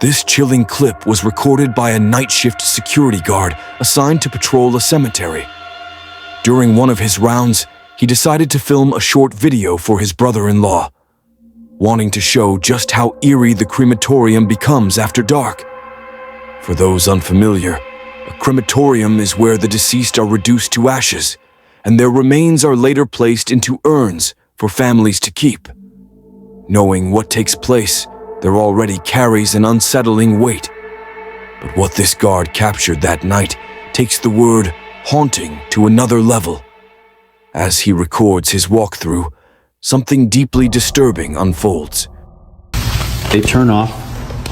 This chilling clip was recorded by a night shift security guard assigned to patrol a cemetery. During one of his rounds, he decided to film a short video for his brother-in-law, wanting to show just how eerie the crematorium becomes after dark. For those unfamiliar, a crematorium is where the deceased are reduced to ashes, and their remains are later placed into urns for families to keep. Knowing what takes place, there already carries an unsettling weight. But what this guard captured that night takes the word haunting to another level. As he records his walkthrough, something deeply disturbing unfolds. They turn off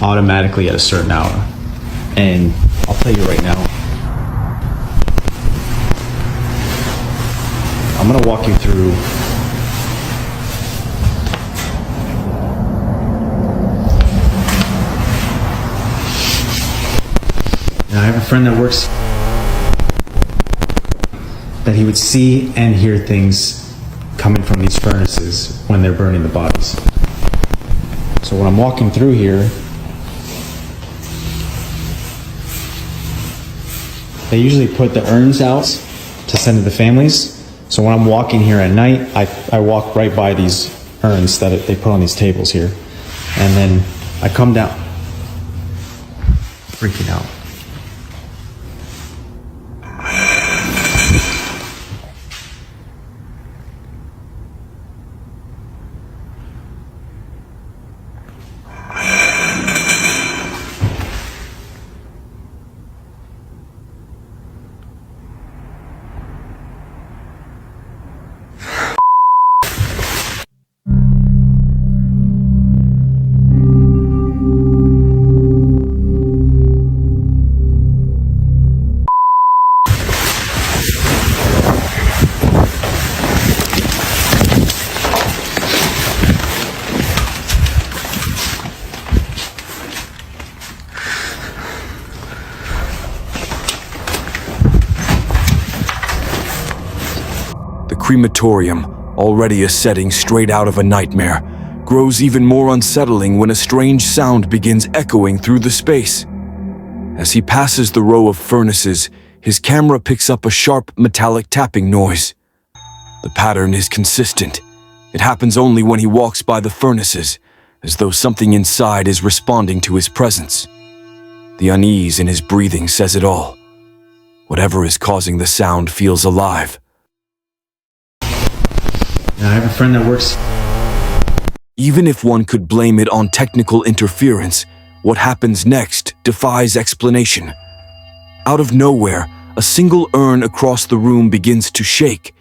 automatically at a certain hour. And I'll tell you right now, I'm gonna walk you through I have a friend that works that he would see and hear things coming from these furnaces when they're burning the bodies. So when I'm walking through here, they usually put the urns out to send to the families. So when I'm walking here at night, I walk right by these urns that they put on these tables here. And then I come down, freaking out. Crematorium, already a setting straight out of a nightmare, grows even more unsettling when a strange sound begins echoing through the space. As he passes the row of furnaces, his camera picks up a sharp metallic tapping noise. The pattern is consistent. It happens only when he walks by the furnaces, as though something inside is responding to his presence. The unease in his breathing says it all. Whatever is causing the sound feels alive. I have a friend that works. Even if one could blame it on technical interference, what happens next defies explanation. Out of nowhere, a single urn across the room begins to shake,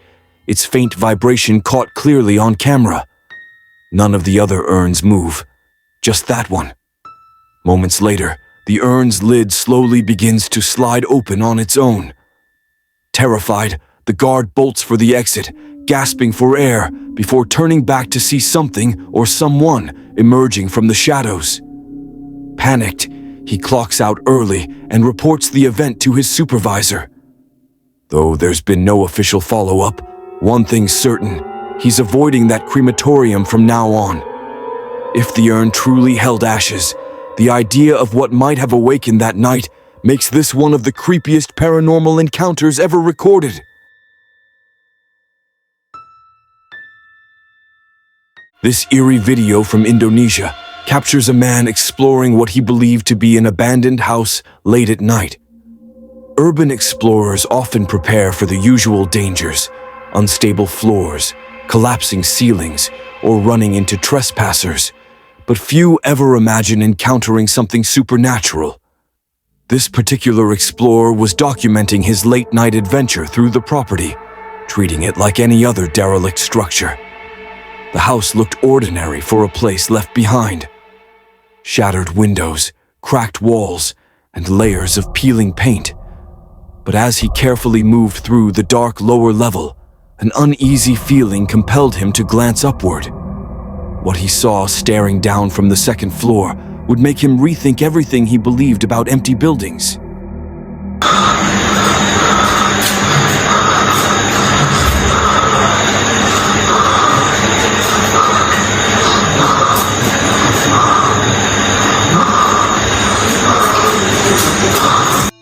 its faint vibration caught clearly on camera. None of the other urns move, just that one. Moments later, the urn's lid slowly begins to slide open on its own. Terrified, the guard bolts for the exit, gasping for air before turning back to see something or someone emerging from the shadows. Panicked, he clocks out early and reports the event to his supervisor. Though there's been no official follow-up, one thing's certain, he's avoiding that crematorium from now on. If the urn truly held ashes, the idea of what might have awakened that night makes this one of the creepiest paranormal encounters ever recorded. This eerie video from Indonesia captures a man exploring what he believed to be an abandoned house late at night. Urban explorers often prepare for the usual dangers: unstable floors, collapsing ceilings, or running into trespassers. But few ever imagine encountering something supernatural. This particular explorer was documenting his late-night adventure through the property, treating it like any other derelict structure. The house looked ordinary for a place left behind. Shattered windows, cracked walls, and layers of peeling paint. But as he carefully moved through the dark lower level, an uneasy feeling compelled him to glance upward. What he saw staring down from the second floor would make him rethink everything he believed about empty buildings.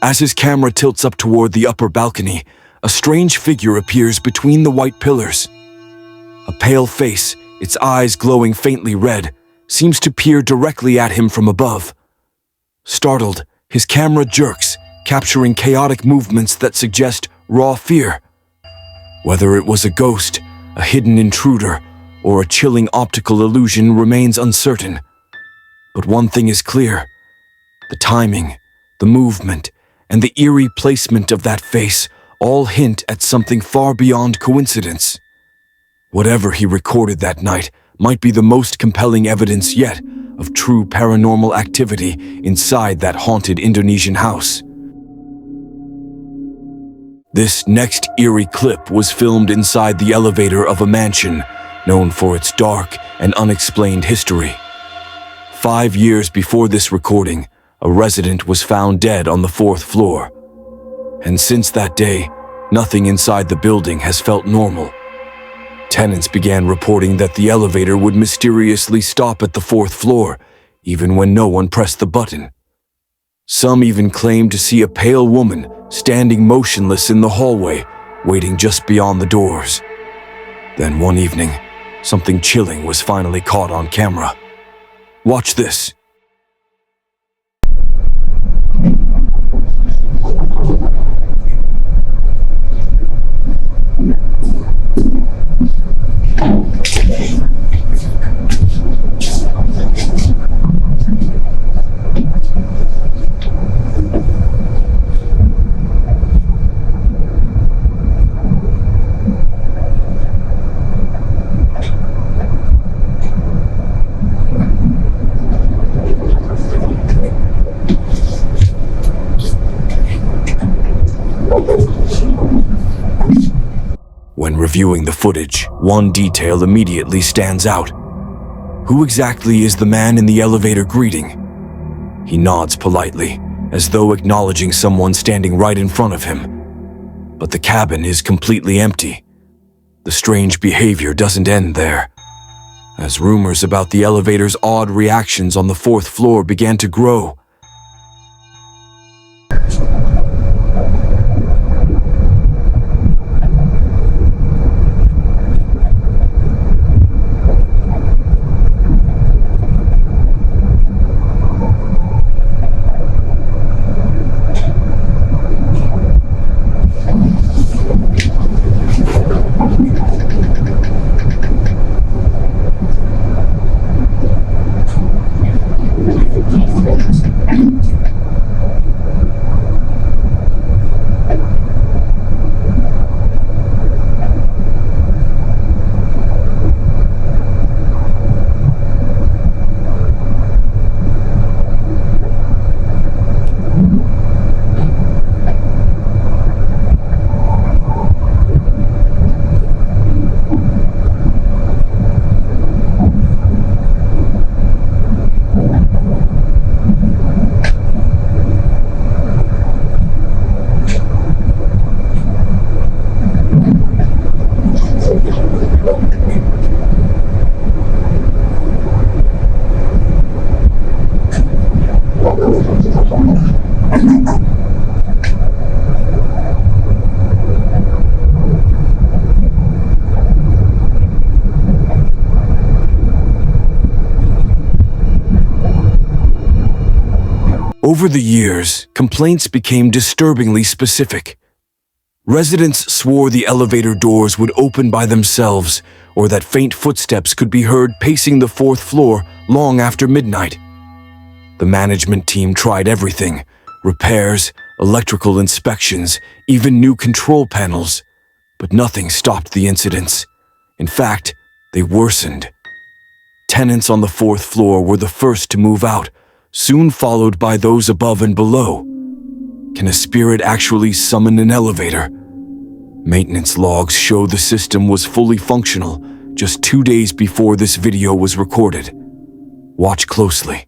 As his camera tilts up toward the upper balcony, a strange figure appears between the white pillars. A pale face, its eyes glowing faintly red, seems to peer directly at him from above. Startled, his camera jerks, capturing chaotic movements that suggest raw fear. Whether it was a ghost, a hidden intruder, or a chilling optical illusion remains uncertain. But one thing is clear: the timing, the movement, and the eerie placement of that face all hint at something far beyond coincidence. Whatever he recorded that night might be the most compelling evidence yet of true paranormal activity inside that haunted Indonesian house. This next eerie clip was filmed inside the elevator of a mansion known for its dark and unexplained history. 5 years before this recording, a resident was found dead on the 4th floor. And since that day, nothing inside the building has felt normal. Tenants began reporting that the elevator would mysteriously stop at the 4th floor, even when no one pressed the button. Some even claimed to see a pale woman standing motionless in the hallway, waiting just beyond the doors. Then one evening, something chilling was finally caught on camera. Watch this. When reviewing the footage, one detail immediately stands out. Who exactly is the man in the elevator greeting? He nods politely, as though acknowledging someone standing right in front of him. But the cabin is completely empty. The strange behavior doesn't end there. As rumors about the elevator's odd reactions on the 4th floor began to grow, over the years, complaints became disturbingly specific. Residents swore the elevator doors would open by themselves, or that faint footsteps could be heard pacing the 4th floor long after midnight. The management team tried everything: repairs, electrical inspections, even new control panels. But nothing stopped the incidents. In fact, they worsened. Tenants on the 4th floor were the first to move out, soon followed by those above and below. Can a spirit actually summon an elevator? Maintenance logs show the system was fully functional just 2 days before this video was recorded. Watch closely.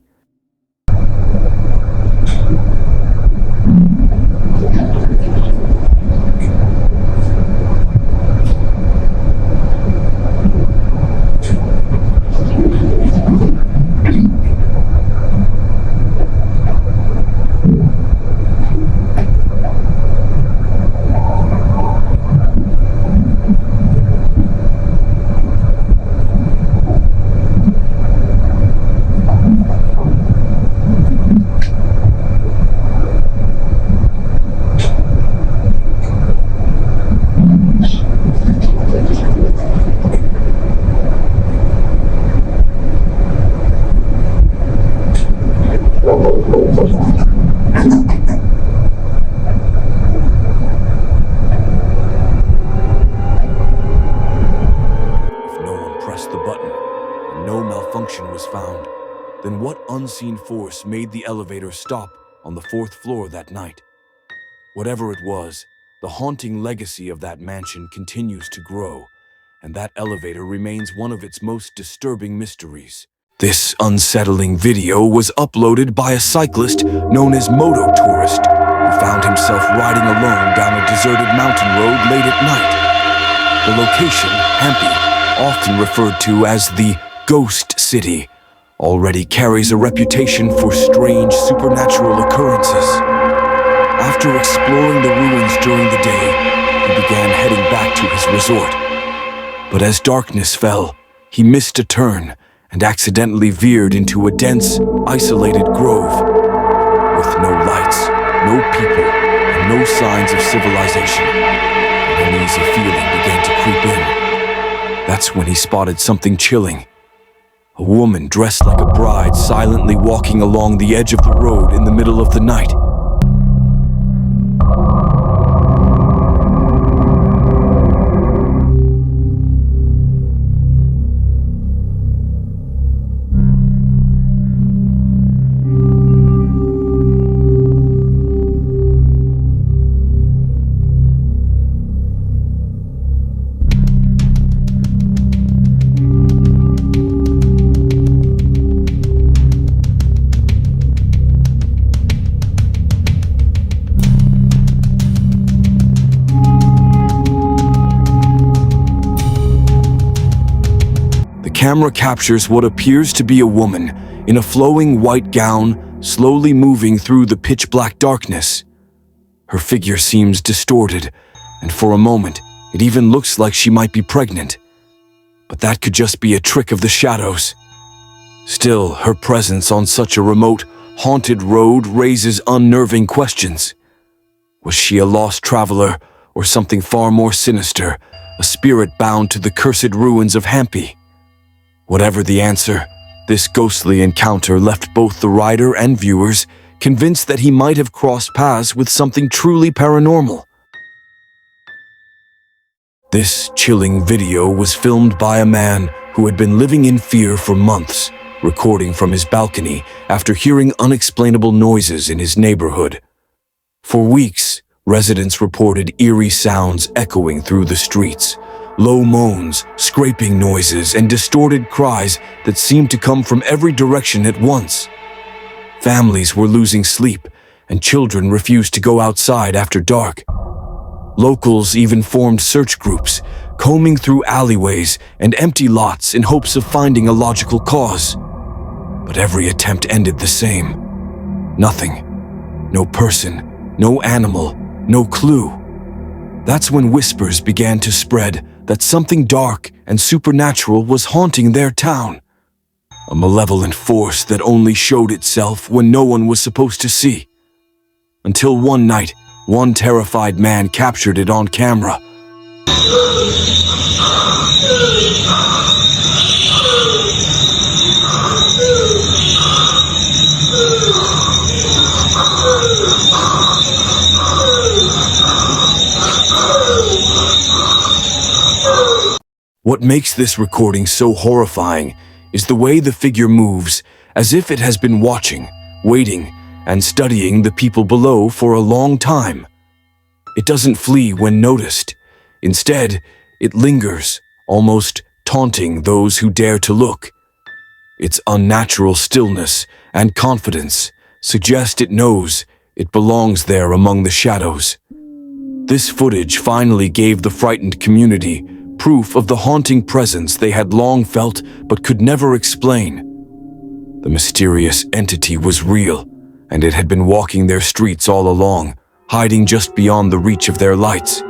If no one pressed the button and no malfunction was found, then what unseen force made the elevator stop on the 4th floor that night? Whatever it was, the haunting legacy of that mansion continues to grow, and that elevator remains one of its most disturbing mysteries. This unsettling video was uploaded by a cyclist known as Moto Tourist, who found himself riding alone down a deserted mountain road late at night. The location, Hampi, often referred to as the Ghost City, already carries a reputation for strange supernatural occurrences. After exploring the ruins during the day, he began heading back to his resort. But as darkness fell, he missed a turn and accidentally veered into a dense, isolated grove. With no lights, no people, and no signs of civilization, an uneasy feeling began to creep in. That's when he spotted something chilling. A woman dressed like a bride silently walking along the edge of the road in the middle of the night. The camera captures what appears to be a woman in a flowing white gown, slowly moving through the pitch-black darkness. Her figure seems distorted, and for a moment, it even looks like she might be pregnant. But that could just be a trick of the shadows. Still, her presence on such a remote, haunted road raises unnerving questions. Was she a lost traveler, or something far more sinister, a spirit bound to the cursed ruins of Hampi? Whatever the answer, this ghostly encounter left both the rider and viewers convinced that he might have crossed paths with something truly paranormal. This chilling video was filmed by a man who had been living in fear for months, recording from his balcony after hearing unexplainable noises in his neighborhood. For weeks, residents reported eerie sounds echoing through the streets. Low moans, scraping noises, and distorted cries that seemed to come from every direction at once. Families were losing sleep, and children refused to go outside after dark. Locals even formed search groups, combing through alleyways and empty lots in hopes of finding a logical cause. But every attempt ended the same. Nothing. No person, no animal, no clue. That's when whispers began to spread that something dark and supernatural was haunting their town. A malevolent force that only showed itself when no one was supposed to see. Until one night, one terrified man captured it on camera. What makes this recording so horrifying is the way the figure moves, as if it has been watching, waiting, and studying the people below for a long time. It doesn't flee when noticed. Instead, it lingers, almost taunting those who dare to look. Its unnatural stillness and confidence suggest it knows it belongs there among the shadows. This footage finally gave the frightened community proof of the haunting presence they had long felt but could never explain. The mysterious entity was real, and it had been walking their streets all along, hiding just beyond the reach of their lights.